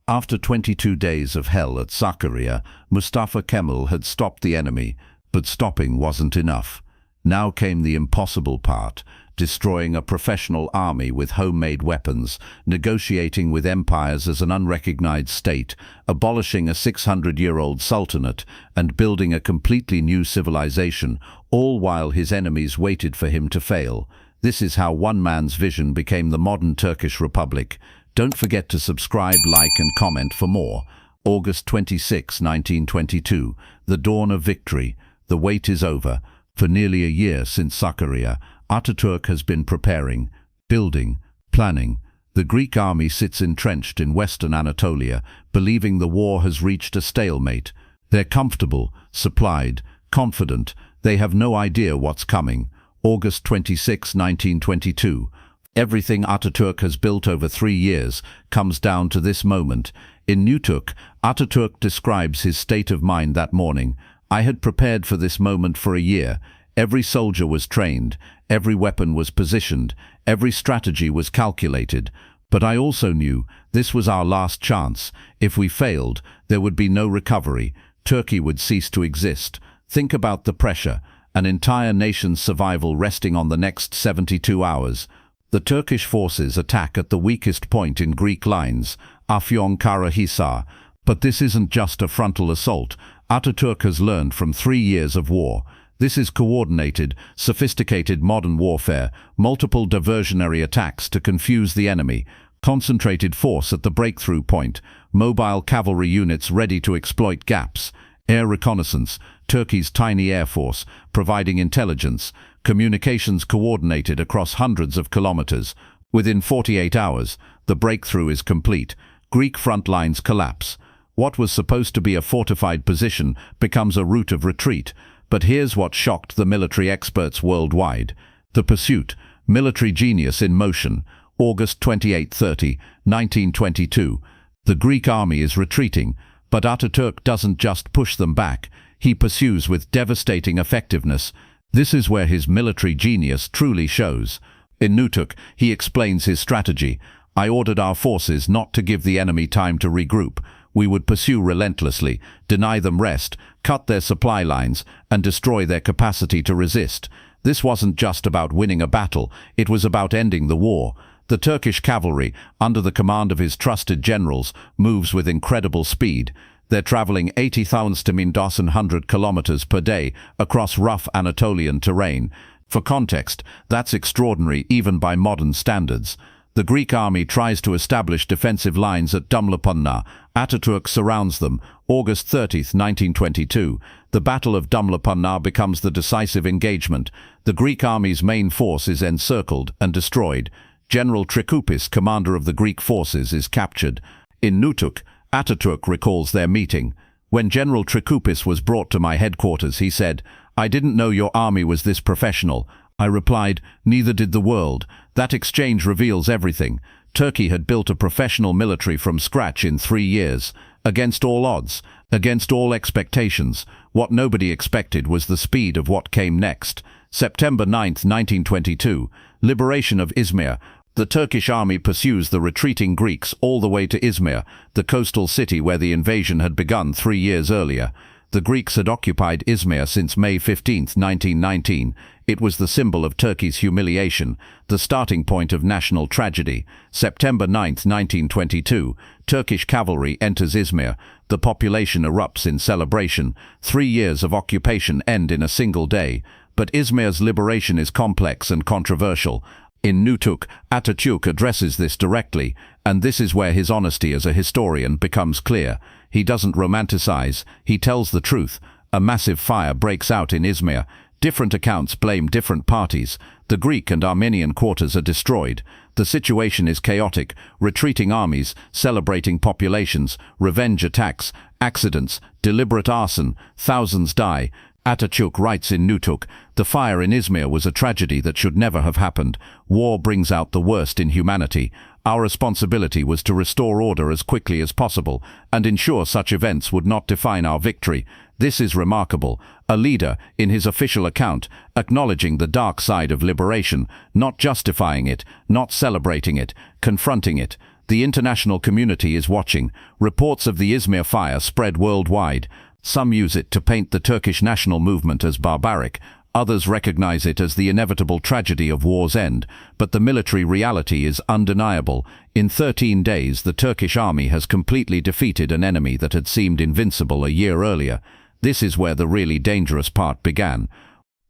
After 22 days of hell at Sakarya, Mustafa Kemal had stopped the enemy, but stopping wasn't enough. Now came the impossible part: destroying a professional army with homemade weapons, negotiating with empires as an unrecognized state, abolishing a 600-year-old sultanate, and building a completely new civilization, all while his enemies waited for him to fail. This is how one man's vision became the modern Turkish Republic. Don't forget to subscribe, like and comment for more. August 26, 1922, the dawn of victory. The wait is over. For nearly a year since Sakarya, Atatürk has been preparing, building, planning. The Greek army sits entrenched in western Anatolia, believing the war has reached a stalemate. They're comfortable, supplied, confident. They have no idea what's coming. August 26, 1922. Everything Atatürk has built over 3 years comes down to this moment. In Nutuk, Atatürk describes his state of mind that morning. "I had prepared for this moment for a year. Every soldier was trained, every weapon was positioned, every strategy was calculated. But I also knew this was our last chance. If we failed, there would be no recovery. Turkey would cease to exist. Think about the pressure, an entire nation's survival resting on the next 72 hours. The Turkish forces attack at the weakest point in Greek lines, Afyonkarahisar. But this isn't just a frontal assault. Atatürk has learned from 3 years of war. This is coordinated, sophisticated modern warfare, multiple diversionary attacks to confuse the enemy, concentrated force at the breakthrough point, mobile cavalry units ready to exploit gaps, air reconnaissance, Turkey's tiny air force, providing intelligence, communications coordinated across hundreds of kilometers. Within 48 hours, the breakthrough is complete. Greek front lines collapse. What was supposed to be a fortified position becomes a route of retreat. But here's what shocked the military experts worldwide: the pursuit, military genius in motion. August 28-30, 1922. The Greek army is retreating, but Atatürk doesn't just push them back. He pursues with devastating effectiveness. This is where his military genius truly shows. In Nutuk, he explains his strategy. "I ordered our forces not to give the enemy time to regroup. We would pursue relentlessly, deny them rest, cut their supply lines, and destroy their capacity to resist." This wasn't just about winning a battle, it was about ending the war. The Turkish cavalry, under the command of his trusted generals, moves with incredible speed. They're traveling 80,000 kilometers per day across rough Anatolian terrain. For context, that's extraordinary even by modern standards. The Greek army tries to establish defensive lines at Dumlupınar. Atatürk surrounds them. August 30, 1922. The Battle of Dumlupınar becomes the decisive engagement. The Greek army's main force is encircled and destroyed. General Trikoupis, commander of the Greek forces, is captured. In Nutuk, Atatürk recalls their meeting. "When General Trikoupis was brought to my headquarters, he said, 'I didn't know your army was this professional.' I replied, 'Neither did the world.' That exchange reveals everything. Turkey had built a professional military from scratch in 3 years. Against all odds, against all expectations. What nobody expected was the speed of what came next." September 9, 1922. Liberation of Izmir. The Turkish army pursues the retreating Greeks all the way to Izmir, the coastal city where the invasion had begun 3 years earlier. The Greeks had occupied Izmir since May 15, 1919. It was the symbol of Turkey's humiliation, the starting point of national tragedy. September 9, 1922. Turkish cavalry enters Izmir. The population erupts in celebration. 3 years of occupation end in a single day. But Izmir's liberation is complex and controversial. In Nutuk, Atatürk addresses this directly, and this is where his honesty as a historian becomes clear. He doesn't romanticize, he tells the truth. A massive fire breaks out in Izmir. Different accounts blame different parties. The Greek and Armenian quarters are destroyed. The situation is chaotic, retreating armies, celebrating populations, revenge attacks, accidents, deliberate arson, thousands die. Atatürk writes in Nutuk, "The fire in Izmir was a tragedy that should never have happened. War brings out the worst in humanity. Our responsibility was to restore order as quickly as possible and ensure such events would not define our victory." This is remarkable. A leader, in his official account, acknowledging the dark side of liberation, not justifying it, not celebrating it, confronting it. The international community is watching. Reports of the Izmir fire spread worldwide. Some use it to paint the Turkish national movement as barbaric. Others recognize it as the inevitable tragedy of war's end, but the military reality is undeniable. In 13 days, the Turkish army has completely defeated an enemy that had seemed invincible a year earlier. This is where the really dangerous part began.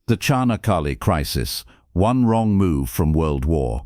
The Çanakkale crisis, one wrong move from World War.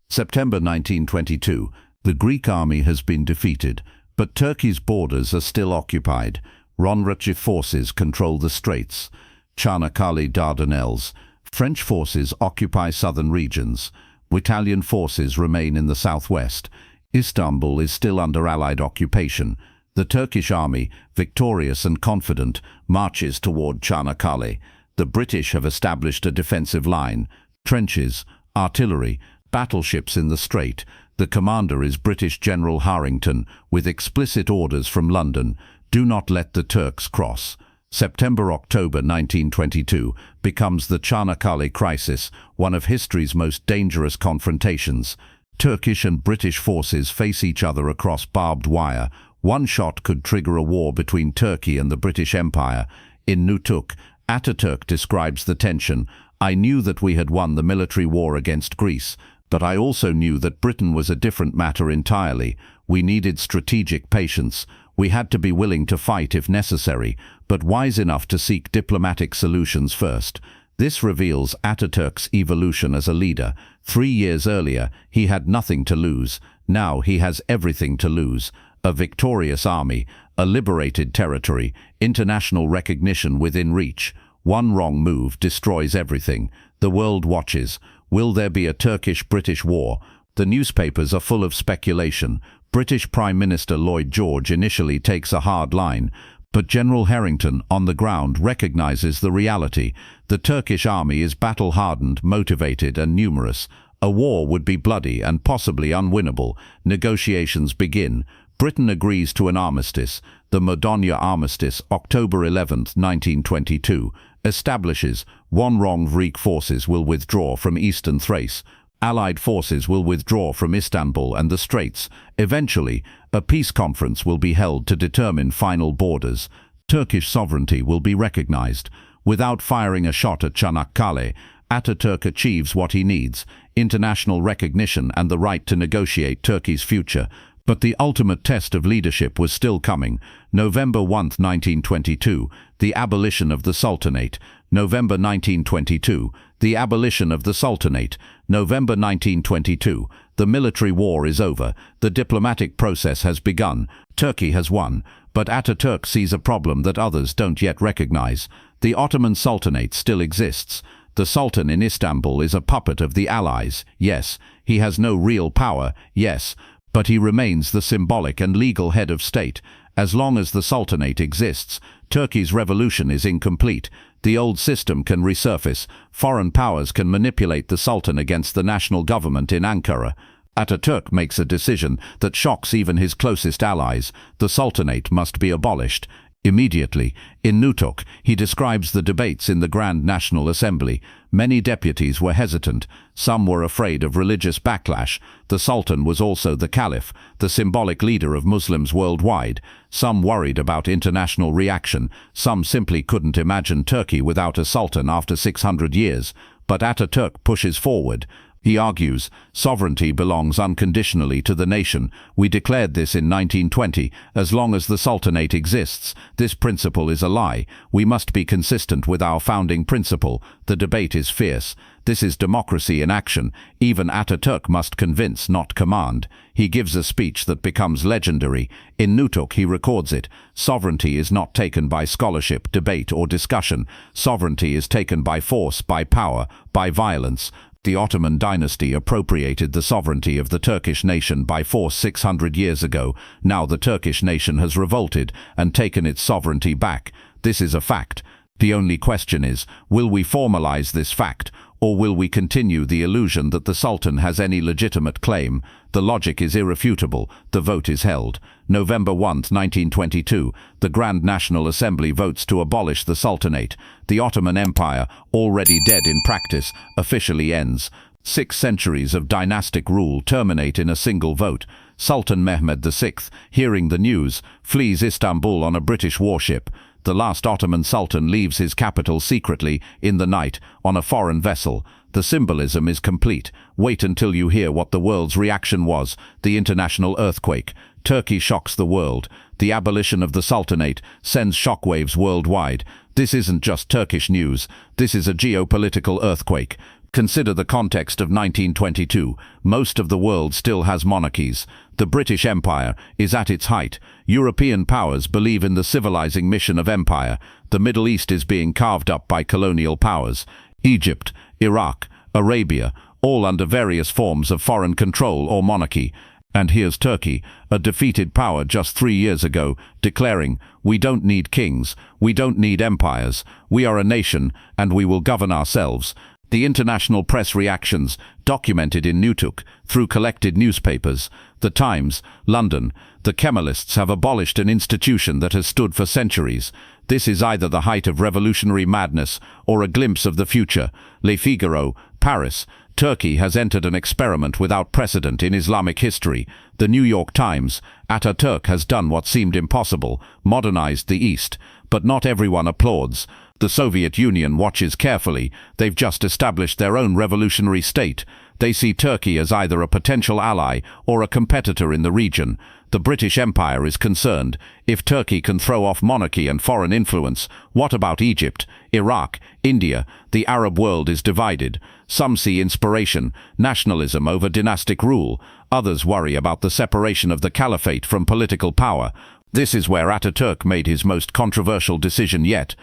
September 1922, the Greek army has been defeated, but Turkey's borders are still occupied. Ronrachi forces control the straits. Çanakkale Dardanelles. French forces occupy southern regions. Italian forces remain in the southwest. Istanbul is still under Allied occupation. The Turkish army, victorious and confident, marches toward Çanakkale. The British have established a defensive line. Trenches, artillery, battleships in the strait. The commander is British General Harrington, with explicit orders from London: do not let the Turks cross. September-October 1922 becomes the Çanakkale crisis, one of history's most dangerous confrontations. Turkish and British forces face each other across barbed wire. One shot could trigger a war between Turkey and the British Empire. In Nutuk, Atatürk describes the tension. I knew that we had won the military war against Greece, but I also knew that Britain was a different matter entirely. We needed strategic patience. We had to be willing to fight if necessary, but wise enough to seek diplomatic solutions first. This reveals Atatürk's evolution as a leader. 3 years earlier, he had nothing to lose. Now he has everything to lose. A victorious army, a liberated territory, international recognition within reach. One wrong move destroys everything. The world watches. Will there be a Turkish-British war? The newspapers are full of speculation. British Prime Minister Lloyd George initially takes a hard line, but General Harrington, on the ground, recognizes the reality. The Turkish army is battle-hardened, motivated and numerous. A war would be bloody and possibly unwinnable. Negotiations begin. Britain agrees to an armistice. The Madonia Armistice, October 11, 1922, establishes one wrong Greek forces will withdraw from eastern Thrace. Allied forces will withdraw from Istanbul and the Straits. Eventually, a peace conference will be held to determine final borders. Turkish sovereignty will be recognized. Without firing a shot at Çanakkale, Atatürk achieves what he needs: international recognition and the right to negotiate Turkey's future. But the ultimate test of leadership was still coming. November 1, 1922, the abolition of the Sultanate. November 1922, the abolition of the Sultanate. November 1922, the military war is over. The diplomatic process has begun. Turkey has won. But Atatürk sees a problem that others don't yet recognize. The Ottoman Sultanate still exists. The Sultan in Istanbul is a puppet of the Allies, yes. He has no real power, yes. But he remains the symbolic and legal head of state. As long as the Sultanate exists, Turkey's revolution is incomplete. The old system can resurface. Foreign powers can manipulate the Sultan against the national government in Ankara. Atatürk makes a decision that shocks even his closest allies. The Sultanate must be abolished. Immediately, in Nutuk, he describes the debates in the Grand National Assembly. Many deputies were hesitant. Some were afraid of religious backlash. The Sultan was also the Caliph, the symbolic leader of Muslims worldwide. Some worried about international reaction. Some simply couldn't imagine Turkey without a Sultan after 600 years. But Atatürk pushes forward. He argues, sovereignty belongs unconditionally to the nation. We declared this in 1920. As long as the Sultanate exists, this principle is a lie. We must be consistent with our founding principle. The debate is fierce. This is democracy in action. Even Atatürk must convince, not command. He gives a speech that becomes legendary. In Nutuk he records it. Sovereignty is not taken by scholarship, debate or discussion. Sovereignty is taken by force, by power, by violence. The Ottoman dynasty appropriated the sovereignty of the Turkish nation by force 600 years ago. Now the Turkish nation has revolted and taken its sovereignty back. This is a fact. The only question is, will we formalize this fact, or will we continue the illusion that the Sultan has any legitimate claim? The logic is irrefutable. The vote is held. November 1, 1922, the Grand National Assembly votes to abolish the Sultanate. The Ottoman Empire, already dead in practice, officially ends. 6 centuries of dynastic rule terminate in a single vote. Sultan Mehmed VI, hearing the news, flees Istanbul on a British warship. The last Ottoman Sultan leaves his capital secretly, in the night, on a foreign vessel. The symbolism is complete. Wait until you hear what the world's reaction was. The international earthquake. Turkey shocks the world. The abolition of the Sultanate sends shockwaves worldwide. This isn't just Turkish news. This is a geopolitical earthquake. Consider the context of 1922. Most of the world still has monarchies. The British Empire is at its height. European powers believe in the civilizing mission of empire. The Middle East is being carved up by colonial powers. Egypt, Iraq, Arabia, all under various forms of foreign control or monarchy. And here's Turkey, a defeated power just 3 years ago, declaring, "We don't need kings, we don't need empires, we are a nation and we will govern ourselves." The international press reactions, documented in Nutuk, through collected newspapers. The Times, London. The Kemalists have abolished an institution that has stood for centuries. This is either the height of revolutionary madness or a glimpse of the future. Le Figaro, Paris. Turkey has entered an experiment without precedent in Islamic history. The New York Times. Atatürk has done what seemed impossible, modernized the East. But not everyone applauds. The Soviet Union watches carefully. They've just established their own revolutionary state. They see Turkey as either a potential ally or a competitor in the region. The British Empire is concerned. If Turkey can throw off monarchy and foreign influence, what about Egypt, Iraq, India? The Arab world is divided. Some see inspiration, nationalism over dynastic rule. Others worry about the separation of the caliphate from political power. This is where Atatürk made his most controversial decision yet.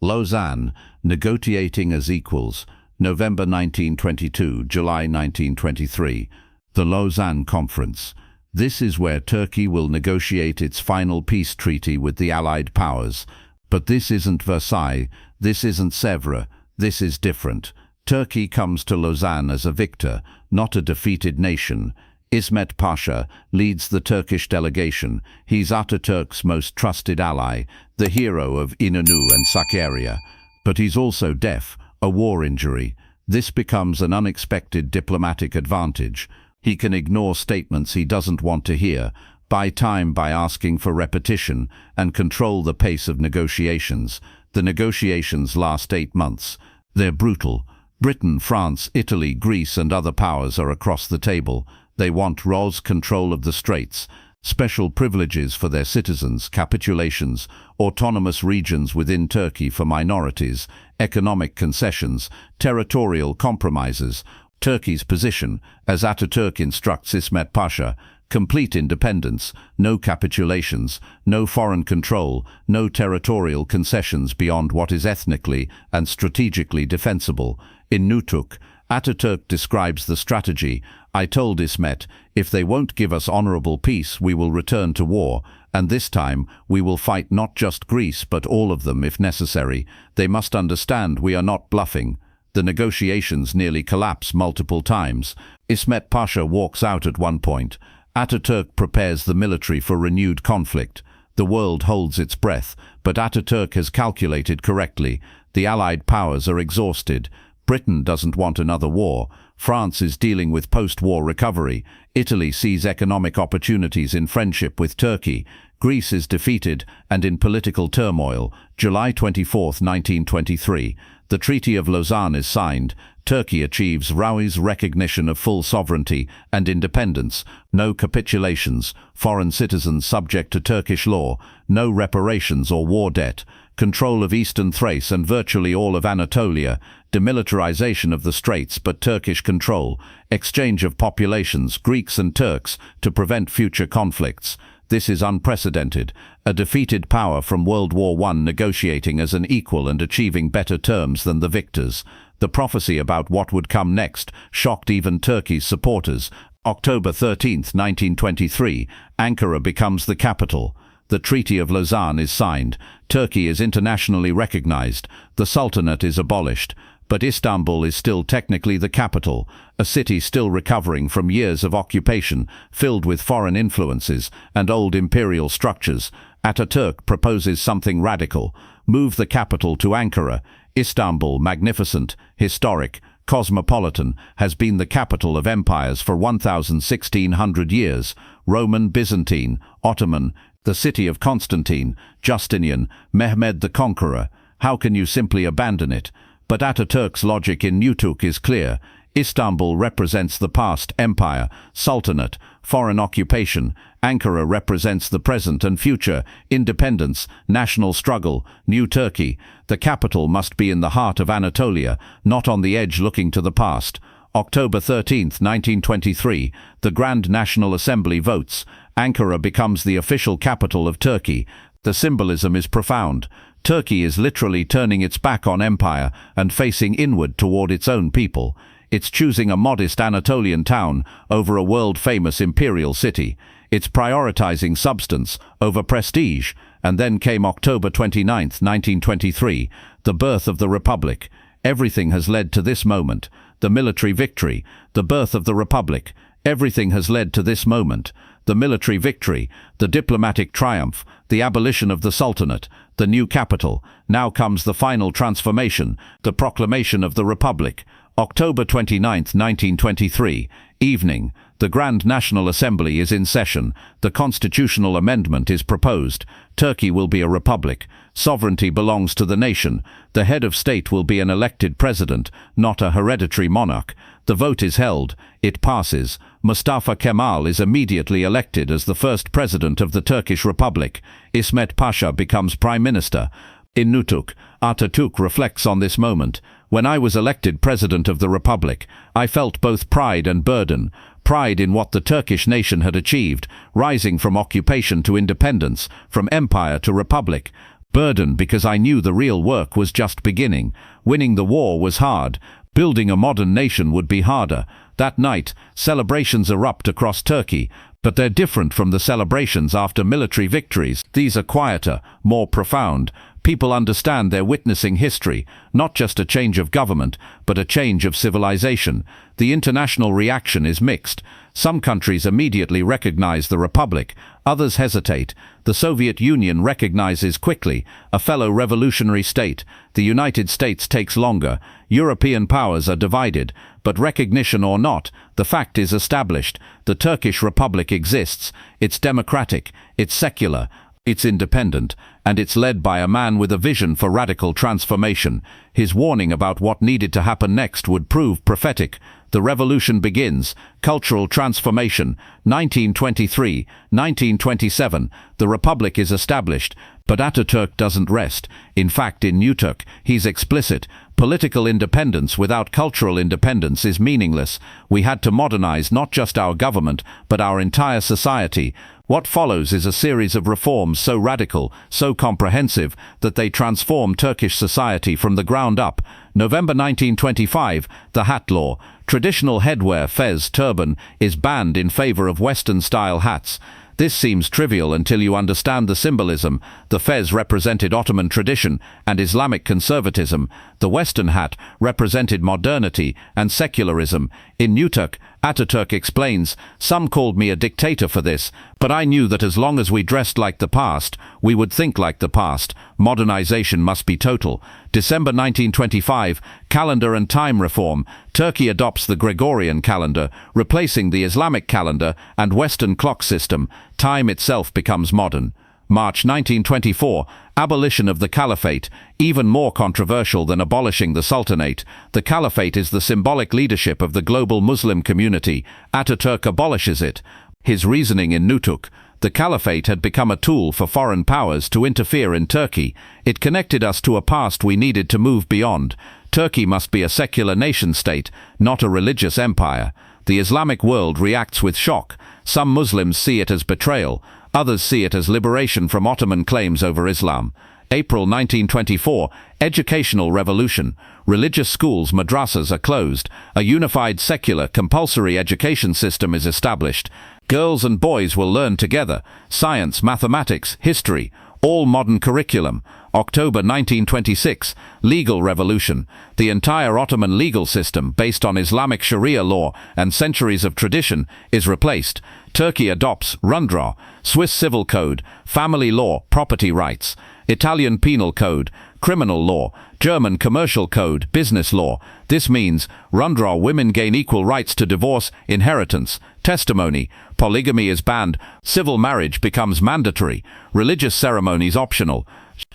Lausanne, negotiating as equals. November 1922, July 1923. The Lausanne Conference. This is where Turkey will negotiate its final peace treaty with the Allied powers. But this isn't Versailles, this isn't Sèvres, this is different. Turkey comes to Lausanne as a victor, not a defeated nation. İsmet Pasha leads the Turkish delegation. He's Atatürk's most trusted ally, the hero of İnönü and Sakarya. But he's also deaf, a war injury. This becomes an unexpected diplomatic advantage. He can ignore statements he doesn't want to hear, buy time by asking for repetition, and control the pace of negotiations. The negotiations last 8 months. They're brutal. Britain, France, Italy, Greece and other powers are across the table. They want Ross control of the Straits, special privileges for their citizens, capitulations, autonomous regions within Turkey for minorities, economic concessions, territorial compromises. Turkey's position, as Atatürk instructs İsmet Pasha, complete independence, no capitulations, no foreign control, no territorial concessions beyond what is ethnically and strategically defensible. In Nutuk, Atatürk describes the strategy. "I told İsmet, if they won't give us honorable peace, we will return to war, and this time we will fight not just Greece but all of them if necessary. They must understand we are not bluffing." The negotiations nearly collapse multiple times. İsmet Pasha walks out at one point. Atatürk prepares the military for renewed conflict. The world holds its breath, but Atatürk has calculated correctly. The Allied powers are exhausted. Britain doesn't want another war. France is dealing with post-war recovery. Italy sees economic opportunities in friendship with Turkey. Greece is defeated and in political turmoil. July 24, 1923. The Treaty of Lausanne is signed. Turkey achieves Raui's recognition of full sovereignty and independence. No capitulations. Foreign citizens subject to Turkish law. No reparations or war debt. Control of eastern Thrace and virtually all of Anatolia. Demilitarization of the Straits but Turkish control. Exchange of populations, Greeks and Turks, to prevent future conflicts. This is unprecedented. A defeated power from World War I negotiating as an equal and achieving better terms than the victors. The prophecy about what would come next shocked even Turkey's supporters. October 13, 1923, Ankara becomes the capital. The Treaty of Lausanne is signed. Turkey is internationally recognized. The Sultanate is abolished. But Istanbul is still technically the capital, a city still recovering from years of occupation, filled with foreign influences and old imperial structures. Atatürk proposes something radical. Move the capital to Ankara. Istanbul, magnificent, historic, cosmopolitan, has been the capital of empires for 1,600 years: Roman, Byzantine, Ottoman, the city of Constantine, Justinian, Mehmed the Conqueror. How can you simply abandon it? But Atatürk's logic in Nutuk is clear. Istanbul represents the past: empire, sultanate, foreign occupation. Ankara represents the present and future: independence, national struggle, new Turkey. The capital must be in the heart of Anatolia, not on the edge looking to the past. October 13, 1923, the Grand National Assembly votes. Ankara becomes the official capital of Turkey. The symbolism is profound. Turkey is literally turning its back on empire and facing inward toward its own people. It's choosing a modest Anatolian town over a world-famous imperial city. It's prioritizing substance over prestige. And then came October 29, 1923, the birth of the Republic. Everything has led to this moment. The military victory, the birth of the Republic. Everything has led to this moment. The military victory, the diplomatic triumph, the abolition of the Sultanate, the new capital. Now comes the final transformation, the proclamation of the Republic. October 29, 1923, evening. The Grand National Assembly is in session. The constitutional amendment is proposed. Turkey will be a republic. Sovereignty belongs to the nation. The head of state will be an elected president, not a hereditary monarch. The vote is held. It passes. Mustafa Kemal is immediately elected as the first president of the Turkish Republic. Ismet Pasha becomes prime minister. In Nutuk, Atatürk reflects on this moment. When I was elected president of the Republic, I felt both pride and burden. Pride in what the Turkish nation had achieved, rising from occupation to independence, from empire to republic. Burden because I knew the real work was just beginning. Winning the war was hard. Building a modern nation would be harder. That night, celebrations erupt across Turkey, but they're different from the celebrations after military victories. These are quieter, more profound. People understand they're witnessing history, not just a change of government, but a change of civilization. The international reaction is mixed. Some countries immediately recognize the Republic, others hesitate. The Soviet Union recognizes quickly, a fellow revolutionary state. The United States takes longer. European powers are divided, but recognition or not, the fact is established. The Turkish Republic exists. It's democratic, it's secular, it's independent, and it's led by a man with a vision for radical transformation. His warning about what needed to happen next would prove prophetic. The revolution begins. Cultural transformation. 1923, 1927. The Republic is established. But Atatürk doesn't rest. In fact, in Nutuk, he's explicit. Political independence without cultural independence is meaningless. We had to modernize not just our government, but our entire society. What follows is a series of reforms so radical, so comprehensive, that they transform Turkish society from the ground up. November 1925, the hat law. Traditional headwear, fez, turban, is banned in favor of Western-style hats. This seems trivial until you understand the symbolism. The fez represented Ottoman tradition and Islamic conservatism. The Western hat represented modernity and secularism. In Nutuk, Atatürk explains, "Some called me a dictator for this, but I knew that as long as we dressed like the past, we would think like the past. Modernization must be total." December 1925, calendar and time reform. Turkey adopts the Gregorian calendar, replacing the Islamic calendar and Western clock system. Time itself becomes modern. March 1924, abolition of the Caliphate, even more controversial than abolishing the Sultanate. The Caliphate is the symbolic leadership of the global Muslim community. Atatürk abolishes it. His reasoning in Nutuk: the Caliphate had become a tool for foreign powers to interfere in Turkey. It connected us to a past we needed to move beyond. Turkey must be a secular nation-state, not a religious empire. The Islamic world reacts with shock. Some Muslims see it as betrayal. Others see it as liberation from Ottoman claims over Islam. April 1924, educational revolution. Religious schools, madrasas, are closed. A unified secular, compulsory education system is established. Girls and boys will learn together. Science, mathematics, history, all modern curriculum. October 1926, legal revolution. The entire Ottoman legal system, based on Islamic Sharia law and centuries of tradition, is replaced. Turkey adopts Rundra, Swiss civil code, family law, property rights. Italian penal code, Criminal law. German commercial code, business law. This means Rundra women gain equal rights to divorce, inheritance, testimony. Polygamy is banned. Civil marriage becomes mandatory. Religious ceremonies optional.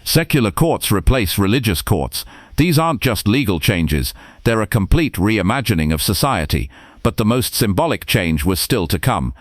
Secular courts replace religious courts. These aren't just legal changes, they're a complete reimagining of society. But the most symbolic change was still to come.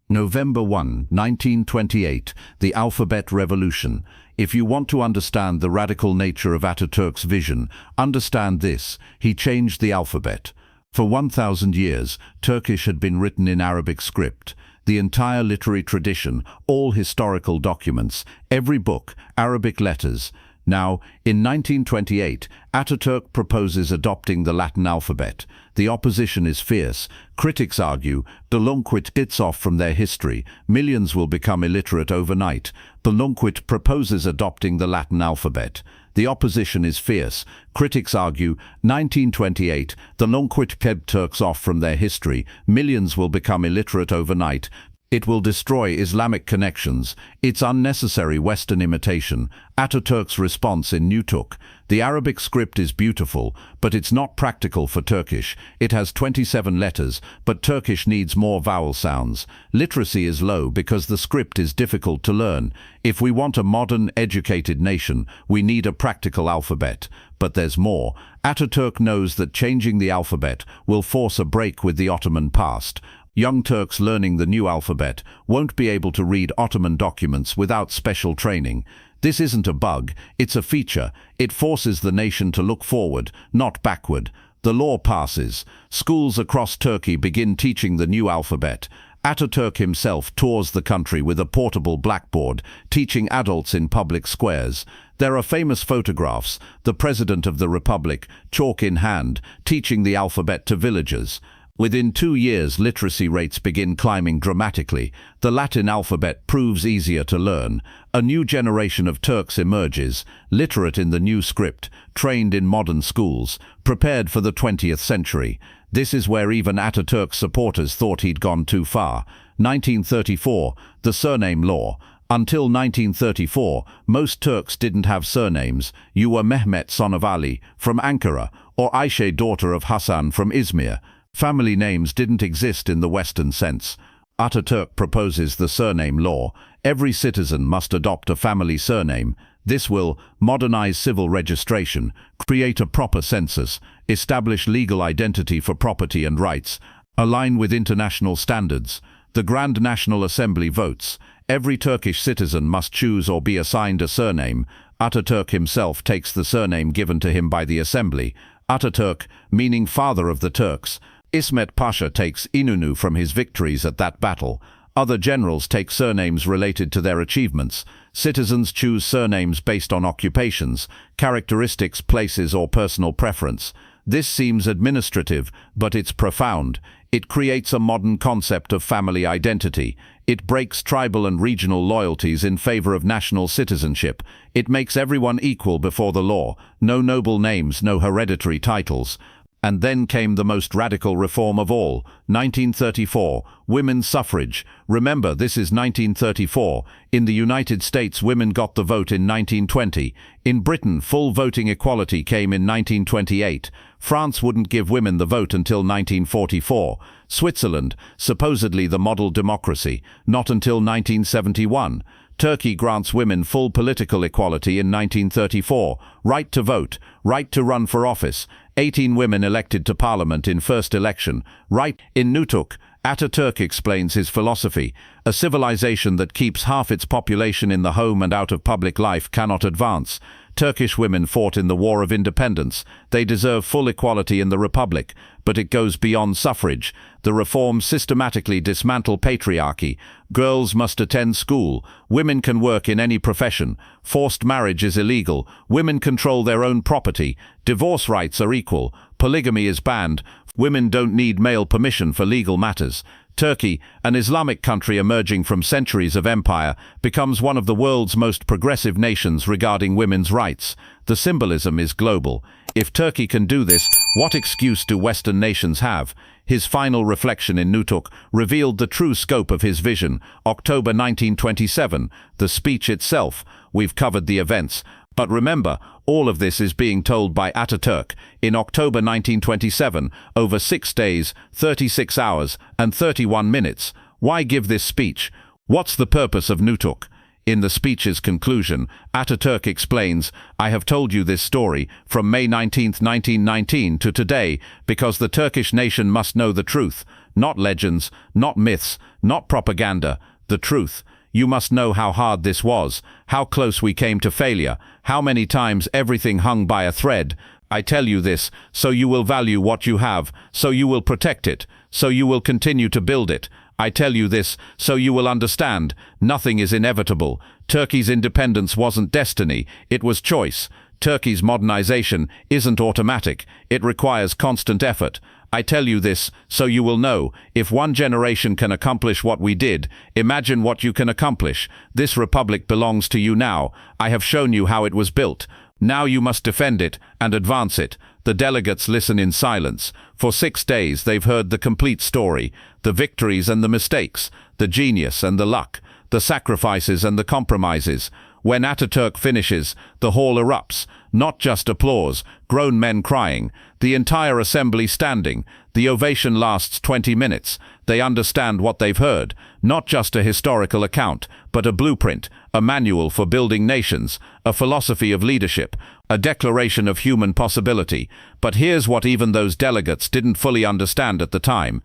November 1, 1928, the Alphabet Revolution. If you want to understand the radical nature of Atatürk's vision, understand this: he changed the alphabet. For 1,000 years, Turkish had been written in Arabic script. The entire literary tradition, all historical documents, every book, Arabic letters. Now, in 1928, Atatürk proposes adopting the Latin alphabet. The opposition is fierce. Critics argue, Delinquit gets off from their history. Millions will become illiterate overnight. Delinquit proposes adopting the Latin alphabet. The opposition is fierce. Critics argue, 1928, Delinquit kept Turks off from their history. Millions will become illiterate overnight. It will destroy Islamic connections. It's unnecessary Western imitation. Atatürk's response in Nutuk. The Arabic script is beautiful, but it's not practical for Turkish. It has 27 letters, but Turkish needs more vowel sounds. Literacy is low because the script is difficult to learn. If we want a modern, educated nation, we need a practical alphabet. But there's more. Atatürk knows that changing the alphabet will force a break with the Ottoman past. Young Turks learning the new alphabet won't be able to read Ottoman documents without special training. This isn't a bug, it's a feature. It forces the nation to look forward, not backward. The law passes. Schools across Turkey begin teaching the new alphabet. Atatürk himself tours the country with a portable blackboard, teaching adults in public squares. There are famous photographs, the President of the Republic, chalk in hand, teaching the alphabet to villagers. Within 2 years, literacy rates begin climbing dramatically. The Latin alphabet proves easier to learn. A new generation of Turks emerges, literate in the new script, trained in modern schools, prepared for the 20th century. This is where even Atatürk's supporters thought he'd gone too far. 1934, the surname law. Until 1934, most Turks didn't have surnames. You were Mehmet, son of Ali, from Ankara, or Ayşe, daughter of Hassan, from Izmir. Family names didn't exist in the Western sense. Atatürk proposes the surname law. Every citizen must adopt a family surname. This will modernize civil registration, create a proper census, establish legal identity for property and rights, align with international standards. The Grand National Assembly votes. Every Turkish citizen must choose or be assigned a surname. Atatürk himself takes the surname given to him by the Assembly. Atatürk, meaning father of the Turks. İsmet Pasha takes İnönü from his victories at that battle. Other generals take surnames related to their achievements. Citizens choose surnames based on occupations, characteristics, places, or personal preference. This seems administrative, but it's profound. It creates a modern concept of family identity. It breaks tribal and regional loyalties in favor of national citizenship. It makes everyone equal before the law. No noble names, no hereditary titles. And then came the most radical reform of all, 1934, women's suffrage. Remember, this is 1934. In the United States, women got the vote in 1920. In Britain, full voting equality came in 1928. France wouldn't give women the vote until 1944. Switzerland, supposedly the model democracy, not until 1971. Turkey grants women full political equality in 1934, right to vote, right to run for office, 18 women elected to parliament in first election, right. In Nutuk, Atatürk explains his philosophy. A civilization that keeps half its population in the home and out of public life cannot advance. Turkish women fought in the War of Independence. They deserve full equality in the Republic, but it goes beyond suffrage. The reforms systematically dismantle patriarchy. Girls must attend school. Women can work in any profession. Forced marriage is illegal. Women control their own property. Divorce rights are equal. Polygamy is banned. Women don't need male permission for legal matters. Turkey, an Islamic country emerging from centuries of empire, becomes one of the world's most progressive nations regarding women's rights. The symbolism is global. If Turkey can do this, what excuse do Western nations have? His final reflection in Nutuk revealed the true scope of his vision. October 1927, the speech itself. We've covered the events, But remember, all of this is being told by Atatürk in October 1927, over 6 days, 36 hours, and 31 minutes. Why give this speech? What's the purpose of Nutuk? In the speech's conclusion, Atatürk explains, "I have told you this story from May 19, 1919 to today because the Turkish nation must know the truth, not legends, not myths, not propaganda, the truth. You must know how hard this was, how close we came to failure, how many times everything hung by a thread. I tell you this so you will value what you have, so you will protect it, so you will continue to build it. I tell you this so you will understand, nothing is inevitable. Turkey's independence wasn't destiny, it was choice. Turkey's modernization isn't automatic, it requires constant effort. I tell you this so you will know, if one generation can accomplish what we did, imagine what you can accomplish. This republic belongs to you now. I have shown you how it was built. Now you must defend it and advance it." The delegates listen in silence. For 6 days they've heard the complete story, the victories and the mistakes, the genius and the luck, the sacrifices and the compromises. When Atatürk finishes, the hall erupts. Not just applause, grown men crying, the entire assembly standing. The ovation lasts 20 minutes. They understand what they've heard, not just a historical account, but a blueprint, a manual for building nations, a philosophy of leadership, a declaration of human possibility. But here's what even those delegates didn't fully understand at the time.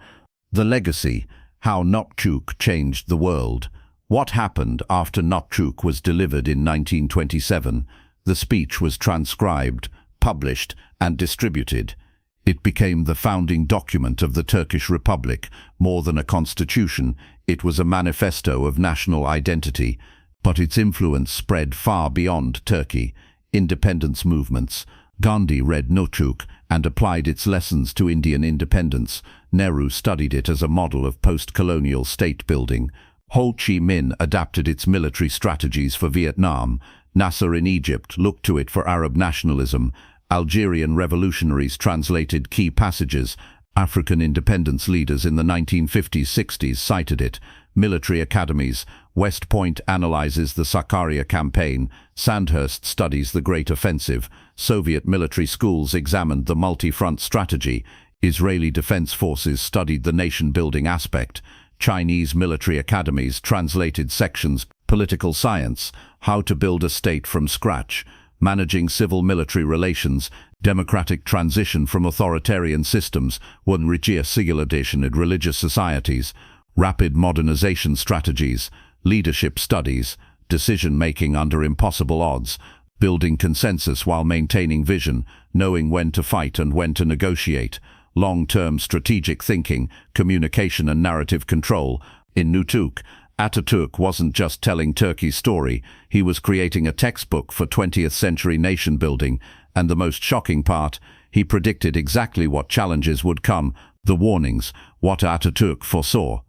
The legacy, how Atatürk changed the world. What happened after Atatürk was delivered in 1927? The speech was transcribed, published, and distributed. It became the founding document of the Turkish Republic. More than a constitution, it was a manifesto of national identity. But its influence spread far beyond Turkey. Independence movements. Gandhi read Atatürk and applied its lessons to Indian independence. Nehru studied it as a model of post-colonial state building. Ho Chi Minh adapted its military strategies for Vietnam. Nasser in Egypt looked to it for Arab nationalism. Algerian revolutionaries translated key passages. African independence leaders in the 1950s-60s cited it. Military academies. West Point analyzes the Sakarya campaign. Sandhurst studies the Great Offensive. Soviet military schools examined the multi-front strategy. Israeli defense forces studied the nation-building aspect. Chinese military academies translated sections. Political science, how to build a state from scratch, managing civil-military relations, democratic transition from authoritarian systems, religious in religious societies, rapid modernization strategies, leadership studies, decision-making under impossible odds, building consensus while maintaining vision, knowing when to fight and when to negotiate, long-term strategic thinking, communication and narrative control. In Nutuk, Atatürk wasn't just telling Turkey's story, he was creating a textbook for 20th century nation building, and the most shocking part, he predicted exactly what challenges would come, the warnings, what Atatürk foresaw.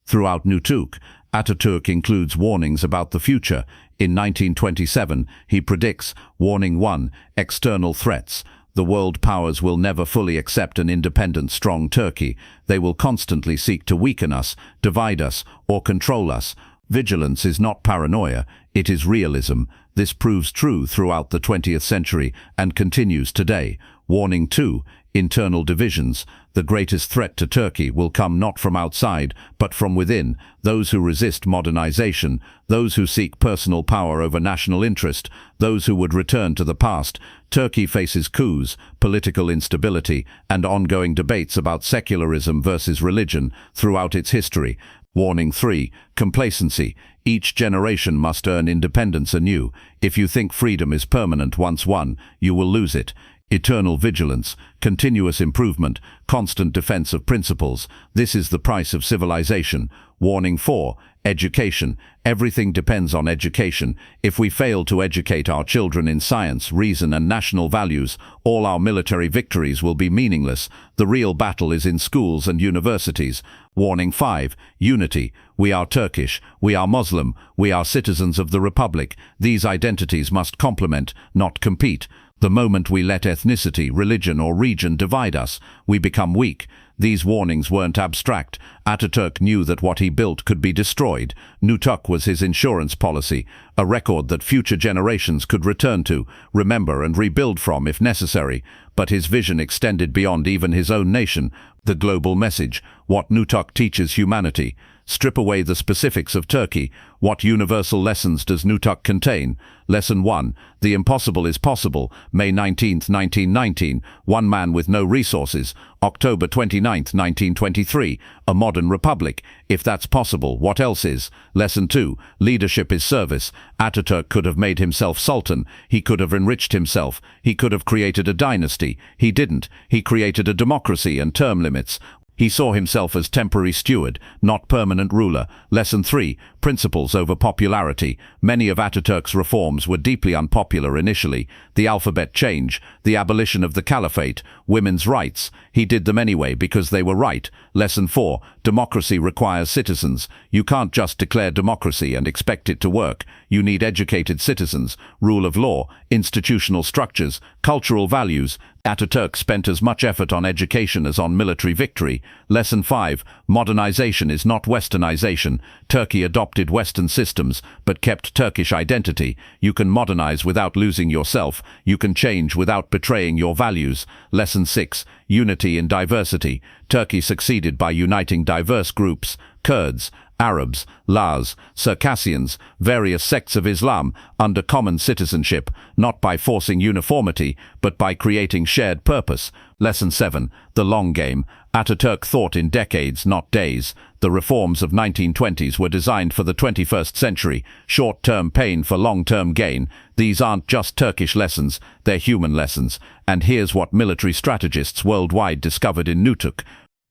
Throughout Nutuk, Atatürk includes warnings about the future. In 1927, he predicts, Warning 1, external threats. The world powers will never fully accept an independent, strong Turkey. They will constantly seek to weaken us, divide us, or control us. Vigilance is not paranoia, it is realism. This proves true throughout the 20th century and continues today. Warning 2, internal divisions. The greatest threat to Turkey will come not from outside, but from within. Those who resist modernization, those who seek personal power over national interest, those who would return to the past. Turkey faces coups, political instability, and ongoing debates about secularism versus religion throughout its history. Warning 3, complacency. Each generation must earn independence anew. If you think freedom is permanent once won, you will lose it. Eternal vigilance, continuous improvement, constant defense of principles. This is the price of civilization. Warning 4, education. Everything depends on education. If we fail to educate our children in science, reason and national values, all our military victories will be meaningless. The real battle is in schools and universities. Warning 5, unity. We are Turkish, we are Muslim, we are citizens of the Republic. These identities must complement, not compete. The moment we let ethnicity, religion or region divide us, we become weak. These warnings weren't abstract. Atatürk knew that what he built could be destroyed. Nutuk was his insurance policy, a record that future generations could return to, remember and rebuild from if necessary. But his vision extended beyond even his own nation. The global message, what Nutuk teaches humanity. Strip away the specifics of Turkey. What universal lessons does Nutuk contain? Lesson 1. The impossible is possible. May 19, 1919. One man with no resources. October 29, 1923. A modern republic. If that's possible, what else is? Lesson 2. Leadership is service. Atatürk could have made himself sultan. He could have enriched himself. He could have created a dynasty. He didn't. He created a democracy and term limits. He saw himself as temporary steward, not permanent ruler. Lesson 3. Principles over popularity. Many of Atatürk's reforms were deeply unpopular initially. The alphabet change, the abolition of the caliphate, women's rights. He did them anyway because they were right. Lesson 4. Democracy requires citizens. You can't just declare democracy and expect it to work. You need educated citizens, rule of law, institutional structures, cultural values. Atatürk spent as much effort on education as on military victory. Lesson 5. Modernization is not westernization. Turkey adopted Western systems, but kept Turkish identity. You can modernize without losing yourself. You can change without betraying your values. Lesson 6. Unity in diversity. Turkey succeeded by uniting diverse groups, Kurds, Arabs, Lars, Circassians, various sects of Islam, under common citizenship, not by forcing uniformity, but by creating shared purpose. Lesson 7. The long game. Atatürk thought in decades, not days. The reforms of 1920s were designed for the 21st century. Short-term pain for long-term gain. These aren't just Turkish lessons, they're human lessons. And here's what military strategists worldwide discovered in Nutuk.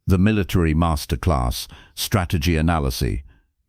The military masterclass, strategy analysis.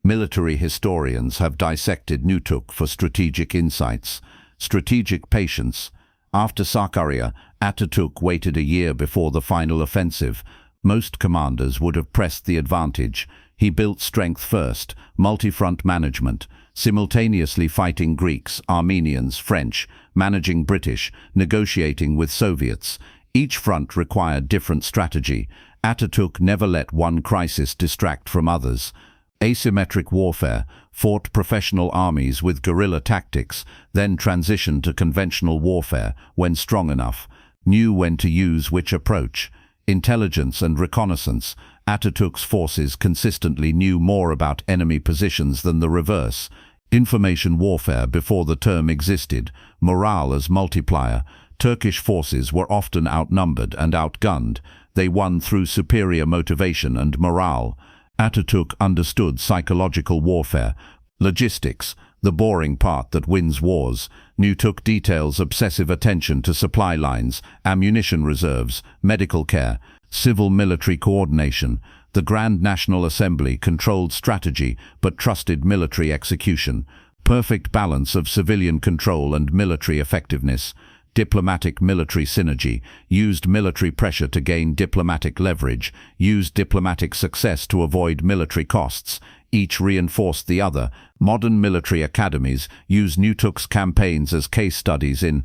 Military historians have dissected Nutuk for strategic insights. Strategic patience. After Sakarya, Atatürk waited a year before the final offensive. Most commanders would have pressed the advantage. He built strength first, multi-front management, simultaneously fighting Greeks, Armenians, French, managing British, negotiating with Soviets. Each front required different strategy. Atatürk never let one crisis distract from others. Asymmetric warfare, fought professional armies with guerrilla tactics, then transitioned to conventional warfare when strong enough, knew when to use which approach. Intelligence and reconnaissance. Atatürk's forces consistently knew more about enemy positions than the reverse. Information warfare before the term existed, morale as multiplier. Turkish forces were often outnumbered and outgunned. They won through superior motivation and morale. Atatürk understood psychological warfare. Logistics, the boring part that wins wars. Nutuk details obsessive attention to supply lines, ammunition reserves, medical care, civil-military coordination. The Grand National Assembly controlled strategy but trusted military execution. Perfect balance of civilian control and military effectiveness. Diplomatic military synergy, used military pressure to gain diplomatic leverage, used diplomatic success to avoid military costs. Each reinforced the other. Modern military academies use Nutuk's campaigns as case studies in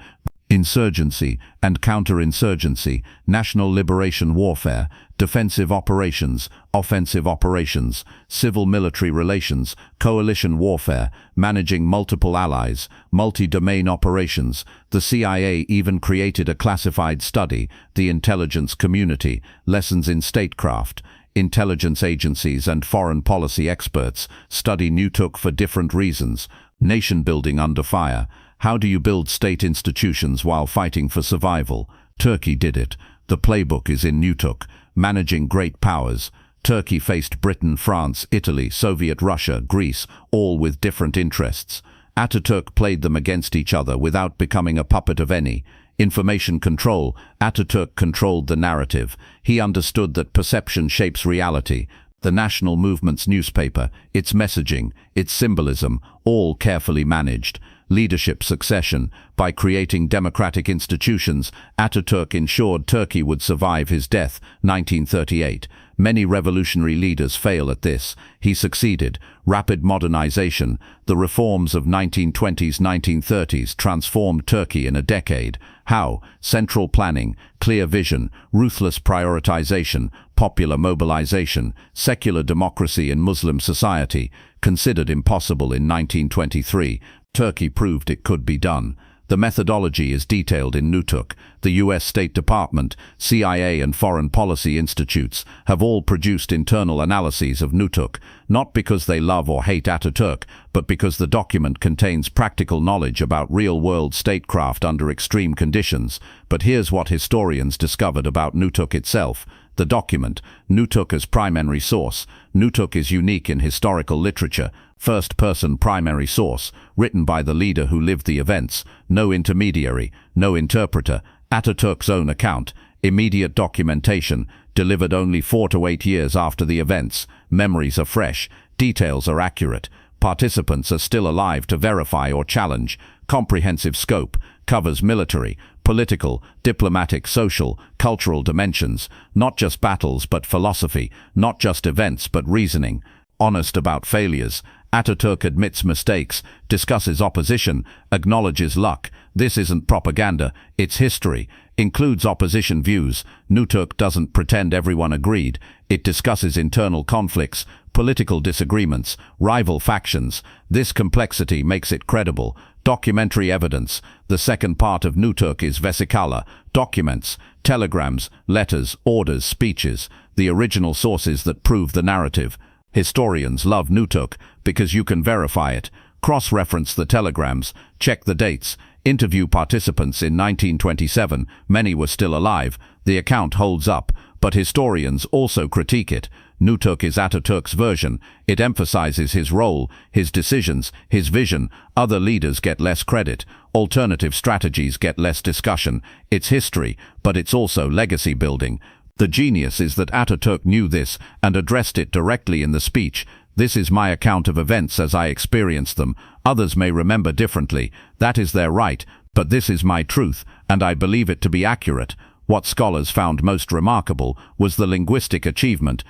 insurgency and counterinsurgency, national liberation warfare, defensive operations, offensive operations, civil-military relations, coalition warfare, managing multiple allies, multi-domain operations. The CIA even created a classified study, the intelligence community, lessons in statecraft. Intelligence agencies and foreign policy experts study Nutuk for different reasons. Nation building under fire. How do you build state institutions while fighting for survival? Turkey did it. The playbook is in Nutuk. Managing great powers. Turkey faced Britain, France, Italy, Soviet Russia, Greece, all with different interests. Atatürk played them against each other without becoming a puppet of any. Information control. Atatürk controlled the narrative. He understood that perception shapes reality. The national movement's newspaper, its messaging, its symbolism, all carefully managed. Leadership succession. By creating democratic institutions, Atatürk ensured Turkey would survive his death, 1938. Many revolutionary leaders fail at this. He succeeded. Rapid modernization. The reforms of 1920s, 1930s transformed Turkey in a decade. How? Central planning, clear vision, ruthless prioritization, popular mobilization, secular democracy in Muslim society, considered impossible in 1923, Turkey proved it could be done. The methodology is detailed in Nutuk. The US State Department, CIA and foreign policy institutes have all produced internal analyses of Nutuk, not because they love or hate Atatürk, but because the document contains practical knowledge about real-world statecraft under extreme conditions. But here's what historians discovered about Nutuk itself. The document, Nutuk as primary source. Nutuk is unique in historical literature. First-person primary source, written by the leader who lived the events, no intermediary, no interpreter, Atatürk's own account, immediate documentation, delivered only 4 to 8 years after the events, memories are fresh, details are accurate, participants are still alive to verify or challenge, comprehensive scope, covers military, political, diplomatic, social, cultural dimensions, not just battles but philosophy, not just events but reasoning, honest about failures. Atatürk admits mistakes, discusses opposition, acknowledges luck. This isn't propaganda, it's history. Includes opposition views. Nutuk doesn't pretend everyone agreed. It discusses internal conflicts, political disagreements, rival factions. This complexity makes it credible. Documentary evidence. The second part of Nutuk is vesikala, documents, telegrams, letters, orders, speeches, the original sources that prove the narrative. Historians love Nutuk because you can verify it, cross-reference the telegrams, check the dates, interview participants in 1927, many were still alive, the account holds up, but historians also critique it. Nutuk is Atatürk's version, it emphasizes his role, his decisions, his vision, other leaders get less credit, alternative strategies get less discussion, it's history, but it's also legacy building. The genius is that Atatürk knew this and addressed it directly in the speech. This is my account of events as I experienced them. Others may remember differently. That is their right, but this is my truth, and I believe it to be accurate. What scholars found most remarkable was the linguistic achievement.